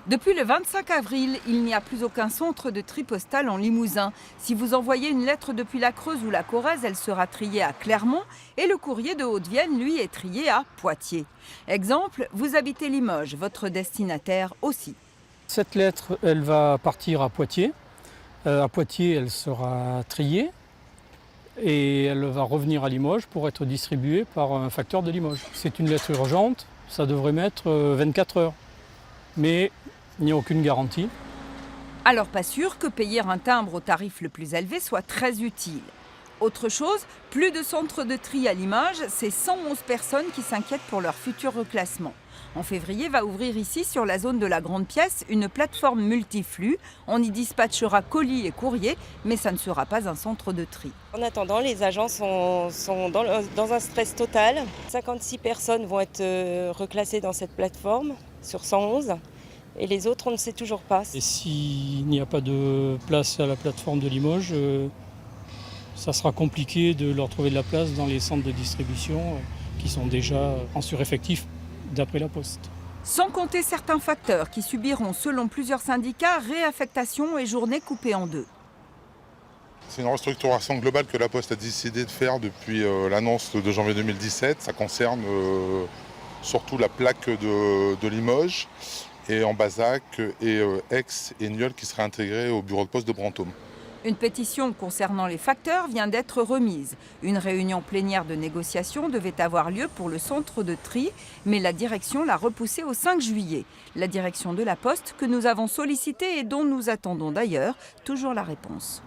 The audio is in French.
Depuis le 25 avril, il n'y a plus aucun centre de tri postal en Limousin. Si vous envoyez une lettre depuis la Creuse ou la Corrèze, elle sera triée à Clermont et le courrier de Haute-Vienne, lui, est trié à Poitiers. Exemple, vous habitez Limoges, votre destinataire aussi. Cette lettre, elle va partir à Poitiers. À Poitiers, elle sera triée et elle va revenir à Limoges pour être distribuée par un facteur de Limoges. C'est une lettre urgente, ça devrait mettre 24 heures. Mais il n'y a aucune garantie. Alors pas sûr que payer un timbre au tarif le plus élevé soit très utile. Autre chose, plus de centres de tri à Limoges, c'est 111 personnes qui s'inquiètent pour leur futur reclassement. En février va ouvrir ici, sur la zone de la Grande Pièce, une plateforme multiflux. On y dispatchera colis et courriers, mais ça ne sera pas un centre de tri. En attendant, les agents sont dans un stress total. 56 personnes vont être reclassées dans cette plateforme sur 111. Et les autres, on ne sait toujours pas. Et s'il n'y a pas de place à la plateforme de Limoges, ça sera compliqué de leur trouver de la place dans les centres de distribution qui sont déjà en sureffectif d'après la Poste. Sans compter certains facteurs qui subiront, selon plusieurs syndicats, réaffectation et journées coupées en deux. C'est une restructuration globale que la Poste a décidé de faire depuis l'annonce de janvier 2017. Ça concerne surtout la plaque de Limoges et en Bazac et Aix et Nieul qui seraient intégrés au bureau de poste de Brantôme. Une pétition concernant les facteurs vient d'être remise. Une réunion plénière de négociation devait avoir lieu pour le centre de tri, mais la direction l'a repoussée au 5 juillet. La direction de la Poste que nous avons sollicitée et dont nous attendons d'ailleurs toujours la réponse.